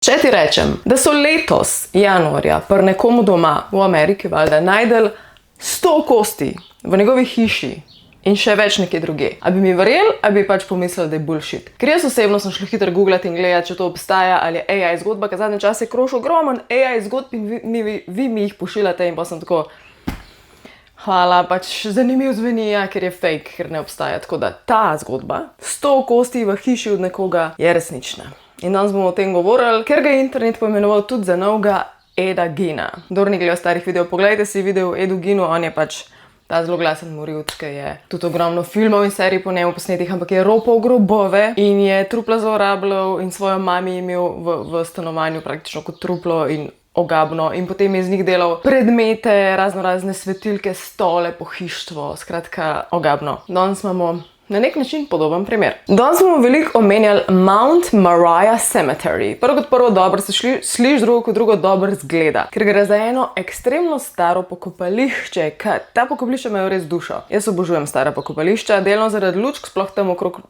Če ti rečem, da so letos januarja pri nekomu doma v Ameriki valjda najdel 100 kosti v njegovi hiši in še več nekje druge, a bi mi verjel, a bi pač pomislil, da je bullshit. Ker jaz osebno sem šla hitro googlati in gledati, če to obstaja ali je AI zgodba, ker zadnje čase kroži ogromen AI zgodb in vi mi jih pošiljate in pa sem tako, hvala, pač zanimiv zveni, ja, ker je fake, ker ne obstaja. Tako da ta zgodba, 100 kosti v hiši od nekoga, je resnična. In danes bomo o tem govorili, ker ga je internet poimenoval tudi za novega Eda Geina. Kdor ni gledal starih videov, poglejte si video o Edu Geinu, on je pač ta zelo glasen morilc, ki je tudi ogromno filmov in serij po njemu posnetih, ampak je ropal grobove in je trupla zlorabljal in svojo mami imel v stanovanju praktično kot truplo in ogabno in potem je z njih delal predmete, razne svetilke, stole, pohištvo, skratka ogabno. Danes imamo na nek način podoben primer. Danes bomo veliko omenjali Mount Moriah Cemetery. Prvo kot prvo dobro se sliši, drugo kot drugo dobro zgleda, ker gre za eno ekstremno staro pokopališče, ta pokopališča imajo res dušo. Jaz obožujem stara pokopališča, delno zaradi lučk, sploh tam okrog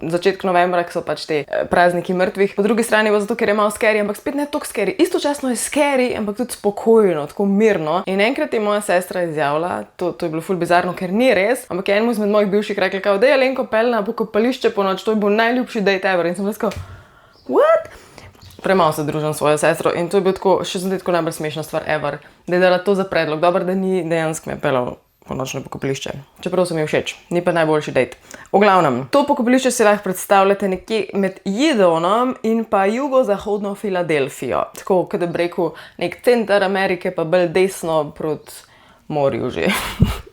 začetka novembra, ki so pač te prazniki mrtvih. Po drugi strani pa zato, ker je malo scary, ampak spet ne toliko scary. Istočasno je scary, ampak tudi spokojno, tako mirno. In enkrat je moja sestra izjavila, to je bilo ful bizarno, ker ni res, ampak je enemu izmed mojih bivših rekla, kao, da je Alenko pelna na pokopališče po noč, to je bil najljubši date ever. In sem rekel, what? Premalo se družim s svojo sestro in to je bil tako, še sem tako najbolj smešna stvar ever, da je dala to za predlog. Dobro, da ni dejansko me pelal po noč na pokopališče. Čeprav so mi všeč, ni pa najboljši date. V glavnem, to pokopališče si lahko predstavljate nekje med Yidonom in pa jugozahodno Filadelfijo. Tako, kot bi rekel, nek center Amerike, pa bolj desno proti morju že.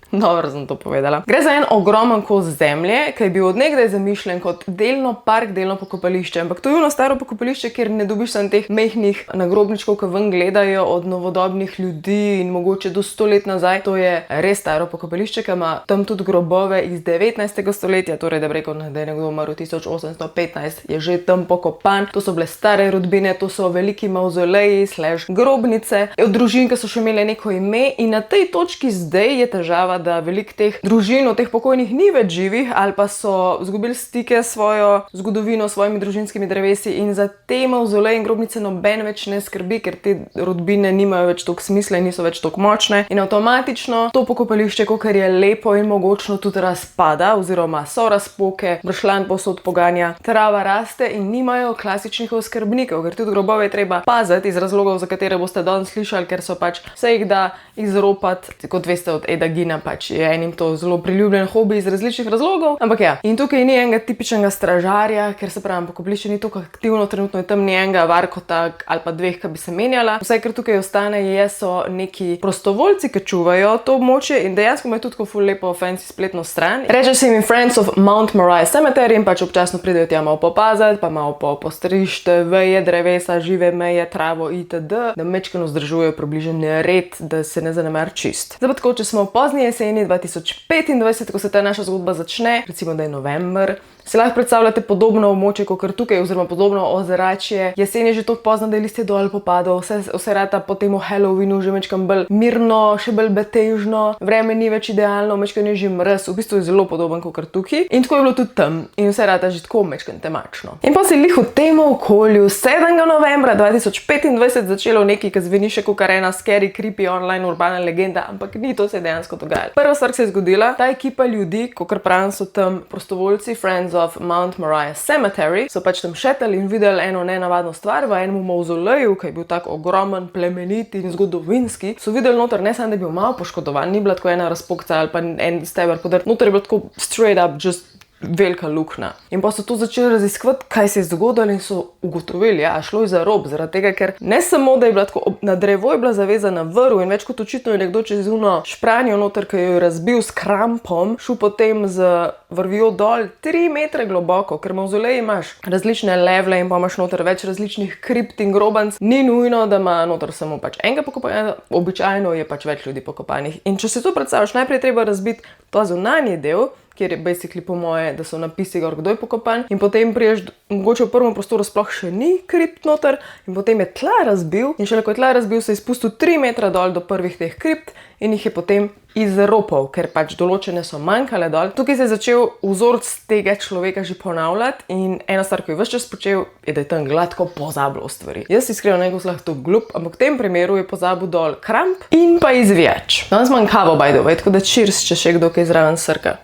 Dobro sem to povedala. Gre za en ogromen kos zemlje, ki je bil od nekdaj zamišljen kot delno park, delno pokopališče. Ampak to je ono staro pokopališče, kjer ne dobiš samo teh mehnih nagrobničkov, ki ven gledajo od novodobnih ljudi in mogoče do 100 let nazaj. To je res staro pokopališče, ki ima tam tudi grobove iz 19. stoletja, torej da bi rekel, da je nekdo umrl 1815, je že tam pokopan. To so bile stare rodbine, to so veliki mavzoleji / grobnice od družin, ki so še imele neko ime in na tej točki zdaj je težava, da veliko teh družin od teh pokojnih ni več živih ali pa so izgubili stike s svojo zgodovino, s svojimi družinskimi drevesi in za te mavzoleje in grobnice noben več ne skrbi, ker te rodbine nimajo več toliko smisla in niso več toliko močne in avtomatično to pokopališče, kakor je lepo in mogočno, tudi razpada oziroma so razpoke, bršljan povsod poganja, trava raste in nimajo klasičnih oskrbnikov, ker tudi grobove je treba paziti iz razlogov, za katere boste danes slišali, ker so pač se jih da izropati, kot veste od Eda Geina, pač je enim to zelo priljubljen hobi iz različnih razlogov, ampak ja. In tukaj ni enega tipičnega stražarja, ker se pravi, pokopališče ni tako aktivno, trenutno je tam ni enega varkota ali pa dveh, ki bi se menjala. Vse, kar tukaj ostane, so neki prostovoljci, ki čuvajo to območje in dejansko imajo tudi tako ful lepo fancy spletno stran. Reče se jim Friends of Mount Moriah Cemetery in pač občasno pridejo tja malo popazati, pa malo postrišti veje, drevesa, žive meje, travo itd., da mečkeno vzdržujejo približen red, da se ne zanemar čist. Zdaj pa tako, če smo pozni jeseni 2025, ko se ta naša zgodba začne, recimo da je november, si lahko predstavljate podobno območje kot tukaj, oziroma podobno ozračje. Jesen je že toliko pozno, da je listje dol popadlo, vse rata po temu Halloweenu že mečkam bolj mirno, še bolj betežno, vreme ni več idealno, mečkam je že mraz, v bistvu je zelo podoben kot tukaj. In tako je bilo tudi tam in vse rata že tako mečkam temačno. In pa se lih v tem okolju 7. novembra 2025 začelo nekaj, ki zveni še kot ena scary, creepy online urbana legenda, ampak ni, to se je dejansko dogajalo. Prva stvar, ki se je zgodila, ta ekipa ljudi, kakor pravim, so tam prostovoljci Friends of Mount Moriah Cemetery, so pač tam šetali in videli eno nenavadno stvar v enem mavzoleju, ki je bil tako ogromen, plemenit in zgodovinski. So videli noter, ne samo, da je bil malo poškodovan, ni bila tako ena razpokca ali pa en steber podrt, noter je bilo tako straight up, just velika luknja. In pa so to začeli raziskovati, kaj se je zgodilo in so ugotovili, ja, šlo je za rob, zaradi tega, ker ne samo, da je bila tako, na drevo je bila zavezana vrv in več kot očitno je nekdo čez uno špranjo noter, ki jo je razbil s krampom, šel potem z vrvjo dol 3 metre globoko, ker mavzolej imaš različne levele in pa imaš noter več različnih kript in grobanc. Ni nujno, da ima noter samo pač enega pokopanja, običajno je pač več ljudi pokopanih. In če si to predstavljaš, najprej treba razbiti to zunanji del, kjer je basically po moje, da so napisi gor, kdo je pokopan, in potem priješ, mogoče v prvem prostoru sploh še ni kript noter, in potem je tla razbil, in šele ko je tla razbil, se je spustil 3 metra dol do prvih teh kript in jih je potem izropal, ker pač določene so manjkale dol. Tukaj se je začel vzorc tega človeka že ponavljati in ena stvar, ki je ves čas počel, je, da je tam gladko pozabil stvari. Jaz iskreno nekaj lahko glup, ampak v tem primeru je pozabil dol kramp in pa izvijač. Danes imam kavo, by the way, tako da cheers, če še kdo kaj zraven srka.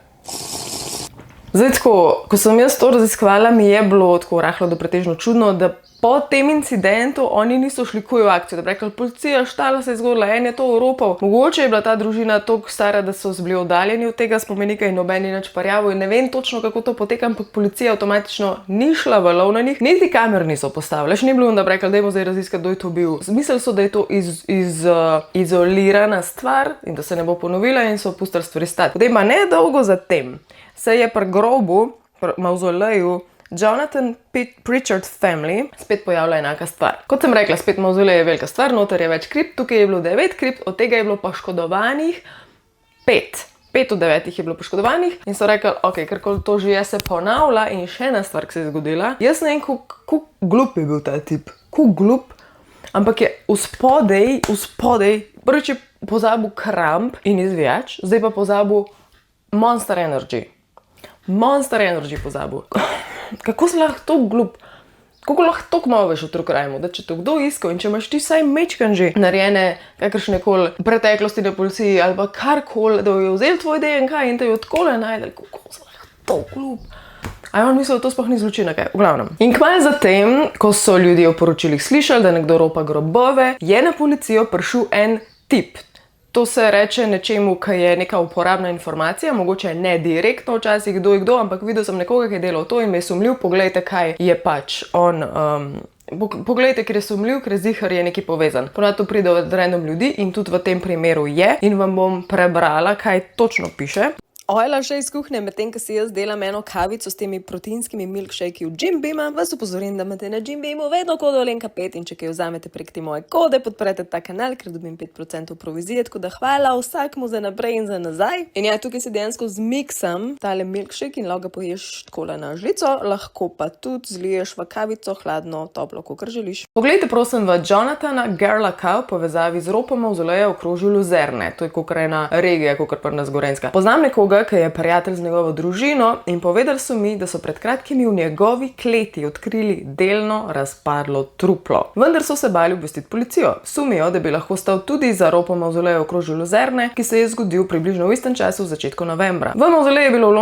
Zdaj tako, ko sem jaz to raziskovala, mi je bilo tako rahlo do pretežno čudno, da po tem incidentu oni niso šli kuj v akcijo, da bi rekli, policija, štala se je zgodila, en je to oropal. Mogoče je bila ta družina toliko stara, da so bili oddaljeni od tega spomenika in noben ni nič parjavil in ne vem točno, kako to poteka, ampak policija avtomatično ni šla v lov na njih, niti kamer niso postavili, še ni bilo, da bi rekli, dajmo zdaj raziskati, kdo je to bil. Mislili so, da je to izolirana stvar in da se ne bo ponovila in so pustili stvari stati. Potem pa nedolgo zatem se je pri grobu, pri mavzoleju Jonathan Pritchard family spet pojavila enaka stvar. Kot sem rekla, spet mavzolej je velika stvar, noter je več kript, tukaj je bilo 9 kript, od tega je bilo poškodovanih 5. 5 od 9 je bilo poškodovanih in so rekli, ok, karkoli to že je, se ponavlja. In še ena stvar, ki se je zgodila, jaz ne vem, kako glup je bil ta tip, kako glup, ampak je spodaj, prvič je pozabil kramp in izvijač, zdaj pa pozabil Monster Energy pozabil. Kako se lahko to glup? Kako lahko to malo veš o true crimeu, da če to kdo iskal in če imaš ti saj mečkan že narejene kakršnekoli preteklosti na policiji ali pa karkoli, da je vzel tvoj DNK in te jo takole najdel, kako se lahko to glup? A je on mislil, da to sploh ni zločina, kaj? V glavnem. In kmalu zatem, ko so ljudje v poročilih slišali, da nekdo ropa grobove, je na policijo prišel en tip. To se reče nečemu, ki je neka uporabna informacija, mogoče ne direktno včasih kdo je kdo, ampak videl sem nekoga, ki je delal to in me je sumljiv, poglejte, kaj je pač on, poglejte, ker je sumljiv, ker zihar je nekaj povezan. Ponavadi to pride od random ljudi in tudi v tem primeru je in vam bom prebrala, kaj točno piše. Ojla še iz kuhne, medtem ko si jaz delam eno kavico s temi proteinskimi milkshakei v Jim Beama, vas upozorim, da imate na Jim Beamu vedno kodo Lenka 5 in če kaj vzamete prek te moje kode, podprete ta kanal, ker dobim 5% provizije, tako da hvala vsakmu za naprej in za nazaj. In ja, tukaj se dejansko zmiksam tale milkshake in lahko ga poješ takole na žlico, lahko pa tudi zliješ v kavico hladno, toplo, kakor želiš. Poglejte prosim v Jonathana Gerlaka v povezavi z ropom mavzoleja v okrožju Luzerne. To je kakor ena regija, kakor pri nas Gorenjska. Poznam nekoga, ki je prijatelj z njegovo družino in povedali so mi, da so pred kratkimi v njegovi kleti odkrili delno razpadlo truplo. Vendar so se bali obvestiti policijo. Sumijo, da bi lahko stal tudi za ropom mavzoleja v okrožju Luzerne, ki se je zgodil približno v istem času v začetku novembra. V mavzolej je bilo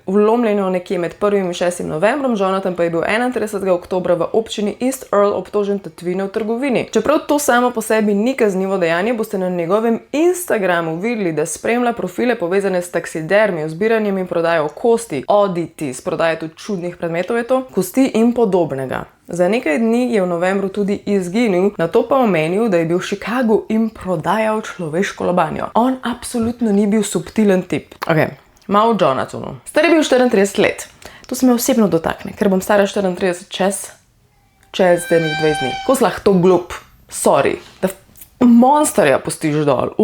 vlomljeno nekje med 1. in 6. novembrom, Jonathan pa je bil 31. oktobra v občini East Earl obtožen tatvine v trgovini. Čeprav to samo po sebi ni kaznivo dejanje, boste na njegovem Instagramu videli, da spremlja profile povezane s taksidermijo, zbiranjem in prodajo kosti, oddities, prodajo tudi čudnih predmetov je to, kosti in podobnega. Za nekaj dni je v novembru tudi izginil, nato pa omenil, da je bil v Chicagu in prodajal človeško lobanjo. On absolutno ni bil subtilen tip. Ok, malo o Jonathanu. Star je bil 34 let. To se me osebno dotakne, ker bom stara 34 čez denih 20 dni. Ko si lahko to glup, sorry, da monsterja pustiš dol,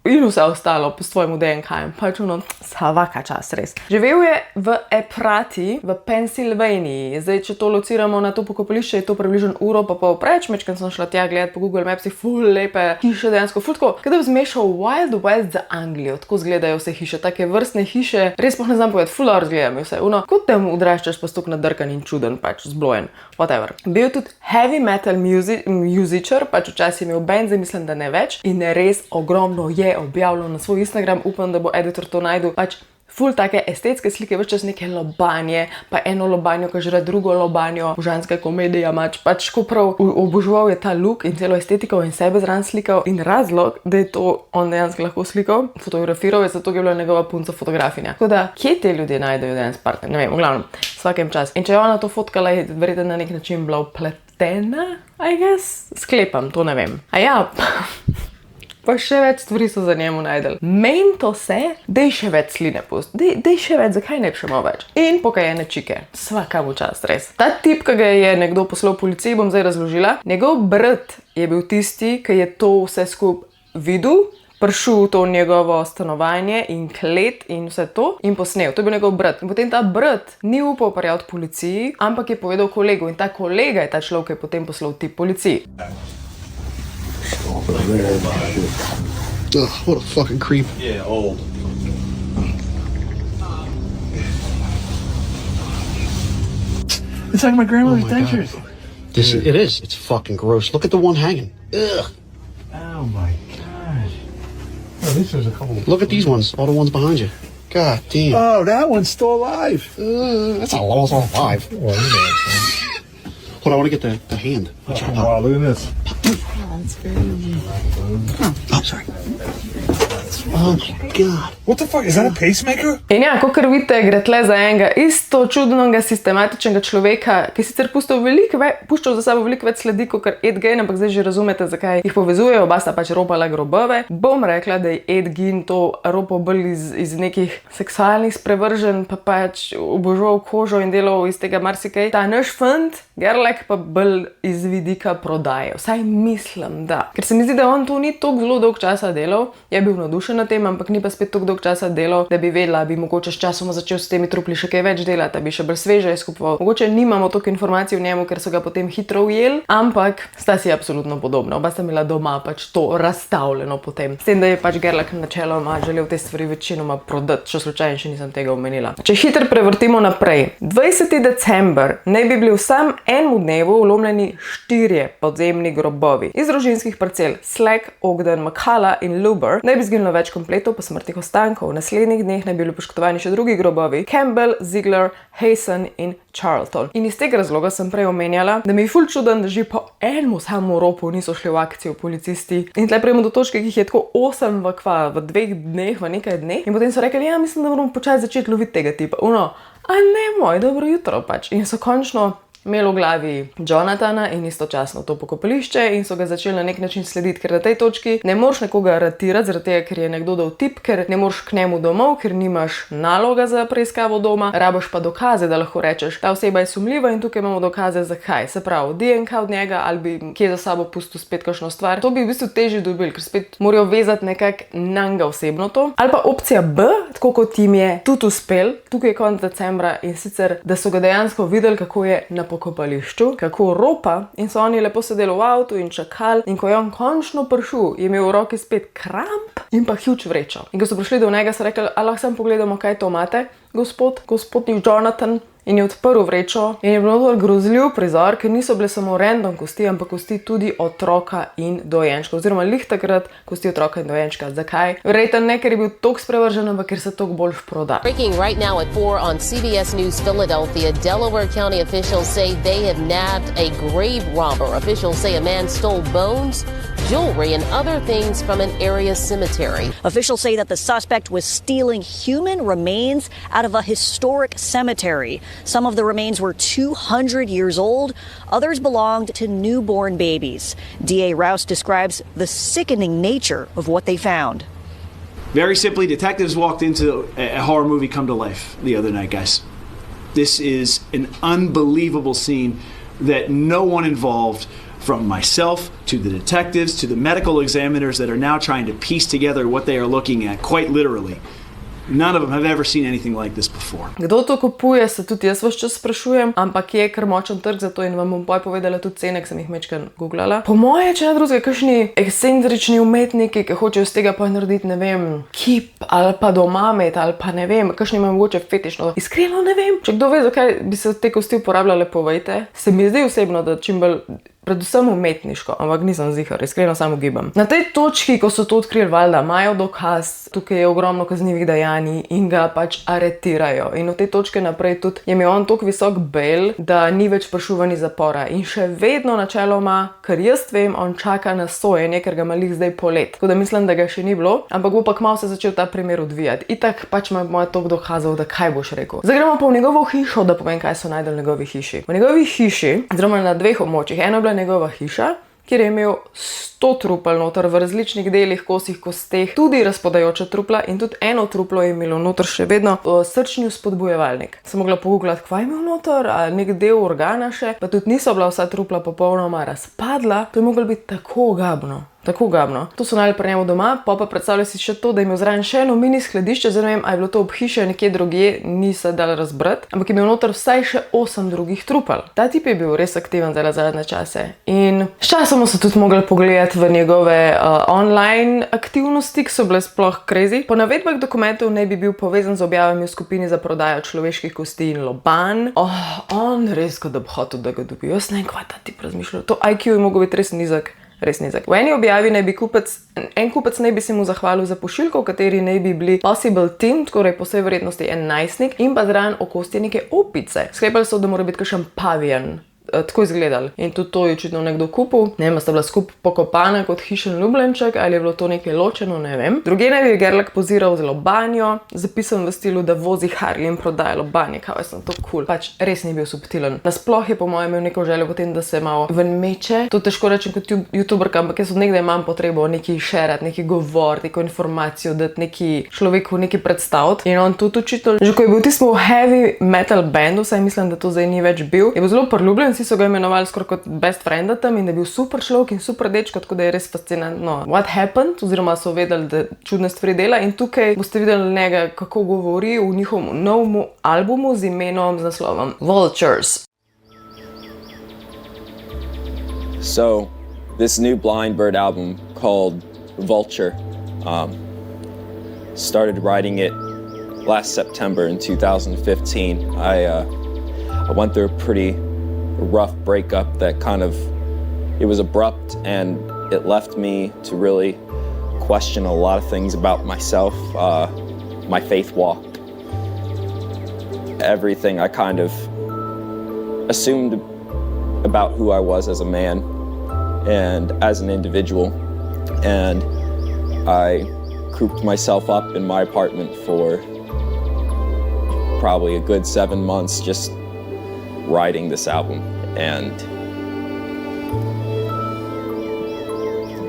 in vse ostalo po svojemu DNK-jem, pač svaka čas res. Živel je v Ephrati v Pensilvaniji. Zdaj, če to lociramo na to pokopališče, je to približno uro pa pol preč, mečkaj sem šla tja gledati po Google Mapsih, ful lepe hiše dejansko, ful tako, kada bi zmešal Wild West za Anglijo, tako izgledajo vse hiše, take vrstne hiše, res pa ne znam povedati, ful dobro izgledajo vse, kot tem odraščaš pa stok nadrkan in čuden, pač zblojen, whatever. Bil tudi heavy metal musician, pač včasih imel band, zdaj mislim, da ne več, in res ogromno je objavljal na svoj Instagram, upam, da bo editor to najdel, pač ful take estetske slike, več čas neke lobanje, pa eno lobanjo, ki žre drugo lobanjo, božanska komedija, pač ko prav oboževal je ta look in celo estetiko in sebe zraven slikal in razlog, da je to on dejansko lahko slikal, fotografiral je, zato je bila njegova punca fotografinja. Tako da, kje te ljudje najdejo danes partner? Ne vem, v glavnem, vsakem čas. In če je ona to fotkala, je verjetno na nek način bila upletena, I guess? Sklepam, to ne vem. A ja, pa še več stvari so za njemu najdel. Mento se, dej še več sline pust, dej še več, zakaj ne bi še malo več. In pokajene čike, svaka mu čast, res. Ta tip, ki ga je nekdo poslal policiji, bom zdaj razložila. Njegov brat je bil tisti, ki je to vse skup videl, prišel v to njegovo stanovanje in klet in vse to in posnel. To je bil njegov brat. In potem ta brat ni upal prijaviti policiji, ampak je povedal kolegu in ta kolega je ta človek, ki je potem poslal tip policiji. Ugh, what a fucking creep. Yeah, old. It's like my grandmother's dentures. It is. It's fucking gross. Look at the one hanging. Ugh. Oh my god. Oh, at least there's a couple. Look at these ones. All the ones behind you. God damn. Oh, that one's still alive. That's not almost alive. Well, you know, Hold on, I want to get the hand. wow, look at this. Oh, sorry. Oh my god. What the fuck? Is that a pacemaker? In ja, kakor vidite, gre tle za enega isto čudnega, sistematičnega človeka, ki sicer puščal za sabo veliko več sledi kot Ed Gein, ampak zdaj že razumete, zakaj jih povezujejo, oba sta pač ropala grobove. Bom rekla, da je Ed Gein to ropal bolj iz nekih seksualnih sprevrženj, pa pač obožoval kožo in delal iz tega marsikaj. Ta naš fant, Gerlach, pa bolj iz vidika prodaje. Vsaj mislim, da. Ker se mi zdi, da on to ni toliko zelo dolg časa delal, je bil navdušen na tem, ampak ni pa spet toliko dolg časa delal, da bi vedela, bi mogoče s časoma začel s temi trupli še kaj več delati, da bi še bolj sveže izkupoval. Mogoče nimamo toliko informacij o njemu, ker so ga potem hitro ujeli, ampak sta si absolutno podobna. Oba sta imela doma pač to razstavljeno potem. S tem, da je pač Gerlach načeloma želel te stvari večinoma prodati, če slučajno še nisem tega omenila. Če hitro prevrtimo naprej. 20. december naj bi bili v sam enemu dnevu vlomljeni 4 podzemni grobovi. Iz družinskih parcel Slack, Ogden, Macalla in Luber naj bi zginilo več kompletov po smrtnih ostankov. V naslednjih dneh naj bi bili poškodovani še drugi grobovi: Campbell, Ziegler, Hazen in Charlton. In iz tega razloga sem prej omenjala, da mi je ful čuden, da že po enemu samemu ropu niso šli v akcijo policisti. In tle prejmo do točke, ki jih je tako 8 v 2 dneh, v nekaj dneh. In potem so rekli, ja, mislim, da moramo počasi začeti loviti tega tipa. A ne moj, dobro jutro pač. In so končno imeli v glavi Jonathana in istočasno to pokopališče in so ga začeli na nek način slediti, ker na tej točki ne moreš nekoga aretirati, zaradi tega, ker je nekdo dal tip, ker ne moreš k njemu domov, ker nimaš naloga za preiskavo doma, rabiš pa dokaze, da lahko rečeš, ta oseba je sumljiva in tukaj imamo dokaze zakaj. Se pravi, DNK od njega ali bi kje za sabo pustil spet kakšno stvar. To bi v bistvu težje dobili, ker spet morajo vezati nekako nanga osebno to. Ali pa opcija B, tako kot jim je tudi uspel, tukaj je konec decembra, in sicer, da so ga dejansko videli, kako je na pokopališču, kako ropa, in so oni lepo sedeli v avtu in čakali, in ko je on končno prišel, je imel v roki spet kramp in pa huge vrečo. In ko so prišli do njega, so rekli, a lahko samo pogledamo, kaj to imate, gospod Jonathan. In je odprl vrečo in je bil grozljiv prizor, ker niso bile samo random kosti, ampak kosti tudi otroka in dojenčka. Oziroma lih takrat kosti otroka in dojenčka. Zakaj? Verjetno ne, ker je bil toliko sprevržen, ampak ker se toliko bolj proda. Breaking right now at 4 on CBS News Philadelphia, Delaware County officials say they have nabbed a grave robber. Officials say a man stole bones, jewelry, and other things from an area cemetery. Officials say that the suspect was stealing human remains out of a historic cemetery. Some of the remains were 200 years old. Others belonged to newborn babies. D.A. Rouse describes the sickening nature of what they found. Very simply, detectives walked into a horror movie come to life the other night, guys. This is an unbelievable scene that no one involved, from myself to the detectives to the medical examiners that are now trying to piece together what they are looking at, quite literally. None of them have ever seen anything like this before. Kdo to kupuje, se tudi jaz vse čas sprašujem, ampak je kar močen trg za to in vam bom povedala tudi cene, ki sem jih mečkaj googlala. Po moje, če ne drugega, kakšni ekscentrični umetniki, ki hočejo z tega pa narediti, ne vem, kip ali pa doma imeti ali pa ne vem, kakšni imajo mogoče fetišno. Iskreno ne vem. Če kdo ve, zakaj bi se te kosti uporabljale, povejte. Se mi zdi osebno, da čim bolj predvsem umetniško, ampak nisem zihar, iskreno samo gibam. Na tej točki, ko so to odkrili, valjda, imajo dokaz, tukaj je ogromno kaznivih dejanj in ga pač aretirajo. In od te točke naprej tudi je imel on toliko visok bail, da ni več prišel ven iz zapora. In še vedno načeloma, kar jaz vem, on čaka na sojenje, ker ga ima lih zdaj polet. Tako da mislim, da ga še ni bilo, ampak bo pa kmalu se začel ta primer odvijati. Itak pač ima toliko dokazov, da kaj boš rekel. Zdaj gremo pa v njegovo hišo, da povem, kaj so najdel v njegovi hiši. V njegovi hiši, oziroma na 2 območjih, eno je bila njegova hiša, kjer je imel 100 trupel noter v različnih delih, kosih, kosteh, tudi razpadajoča trupla in tudi eno truplo je imelo noter še vedno srčni spodbujevalnik. Sem mogla pogooglati, kva je imel noter, ali nek del organa še, pa tudi niso bila vsa trupla popolnoma razpadla, to je moglo biti tako ogabno. Tako gabno. To so najeli pri njemu doma, pa predstavljaj si še to, da je imel zraven še eno mini skladišče, zdaj ne vem, a je bilo to ob hiši nekje drugje, ni se dal razbrati, ampak je imel noter vsaj še 8 drugih trupel. Ta tip je bil res aktiven za zadnje čase in s časom so tudi mogli pogledati v njegove online aktivnosti, ki so bile sploh crazy. Po navedbah dokumentov naj bi bil povezan z objavami v skupini za prodajo človeških kosti in lobanj. On res, da bi hotel, da ga dobi. Jaz ne vem, kva ta tip razmišljal. To IQ je mogel biti res nizek. V eni objavi naj bi en kupec naj bi se mu zahvalil za pošiljko, v kateri naj bi bili possible teen, torej po vsej verjetnosti en najstnik in pa zraven okostje neke opice. Sklepali so, da mora biti kakšen pavijan. Tako izgledali. In tudi to je očitno nekdo kupil. Ne vem, sta bila skupaj pokopana kot hišen ljubljenček ali je bilo to nekaj ločeno, ne vem. Druge naj bi Gerlach poziral z lobanjo, zapisan v stilu, da vozi Harley in prodaja lobanje. Kaj sem to cool. Pač res ni bil subtilen. Nasploh je po mojem imel neko željo potem, da se malo ven meče. To težko rečem kot youtuberka, ampak jaz od nekdaj imam potrebo nekaj šerati, nekaj govoriti, neko informacijo, dati neki človeku nekaj predstaviti. In on tudi očitno, že ko je bil tismo heavy metal bandu, saj mislim, da to zdaj ni več bil, je bil zelo priljubljen. Vsi so ga imenovali skoraj kot best frienda tam in da je bil super človek in super dečko, tako da je res fascinantno. What happened? Oziroma so vedeli, da čudne stvari dela in tukaj boste videli njega, kako govori v njihovem novem albumu z imenom, z naslovom Vultures. So, this new Blind Bird album called Vulture, started writing it last September in 2015. I went through a pretty rough breakup that it was abrupt and it left me to really question a lot of things about myself, my faith walk, everything I assumed about who I was as a man and as an individual, and I cooped myself up in my apartment for probably a good 7 months just writing this album and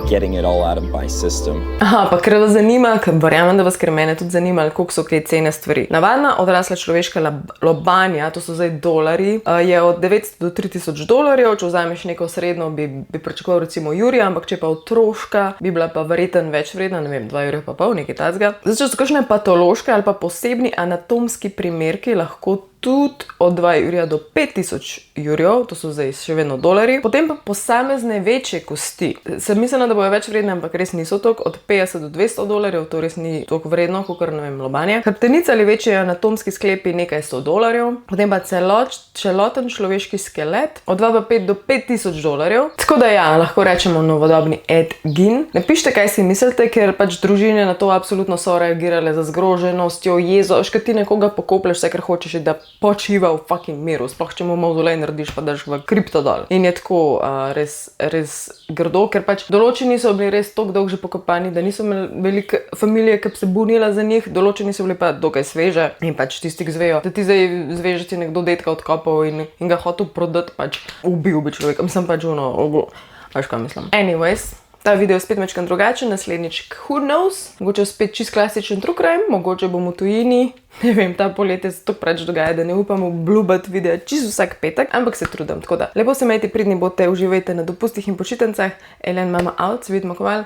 getting it all out of my system. Pa ker vas zanima, ker verjamem, da vas ker mene tudi zanima, koliko so kaj cene stvari. Navadna odrasla človeška lobanja, to so zdaj dolari, je od 900 do 3000 dolarjev. Če vzameš neko srednjo, bi pričakoval recimo Jurija, ampak če pa otroška, bi bila pa verjetno več vredna, ne vem, 2,5 €, nekaj takega. Zdaj, če so kakšne patološke ali pa posebni anatomski primerki, lahko tudi od 2 jurja do 5000 jurjev, to so zdaj še vedno dolari. Potem pa posamezne večje kosti. Sem mislila, da bojo več vredne, ampak res niso toliko. Od 50 do 200 dolarjev, to res ni toliko vredno, kakor, ne vem, lobanje. Hrbtenica ali večji anatomski sklepi nekaj 100 dolarjev. Potem pa celoten človeški skelet od 2,5 do 5000 dolarjev. Tako da ja, lahko rečemo novodobni Ed Gein. Napišite, kaj si mislite, ker pač družine na to absolutno so reagirale za zgroženostjo, jezo, škar ti nekoga pokoplješ, vse kar hočeš, da počiva v fucking miru, sploh če mu mavzolej narediš, pa daš v kripto dol. In je tako res grdo, ker pač določeni so bili res toliko dolgo že pokopani, da niso imeli velike familije, ki bi se bunila za njih, določeni so bili pa dokaj sveže in pač tisti, ki zvejo, da ti zdaj zveš, da ti nekdo detka odkopal in ga hotel prodati, pač ubil bi človeka. Mislim pač veš kaj mislim. Anyways, ta video je spet mečkan drugačen, naslednjič who knows, mogoče spet čist klasičen true crime, mogoče bomo v tujini, ne vem, ta poletje se to preč dogaja, da ne upam obljubati videa čist vsak petek, ampak se trudim, tako da lepo se imejte, pridni bote, uživajte na dopustih in počitnicah. Elen mama out, se vidimo kmalu.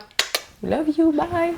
Love you, bye!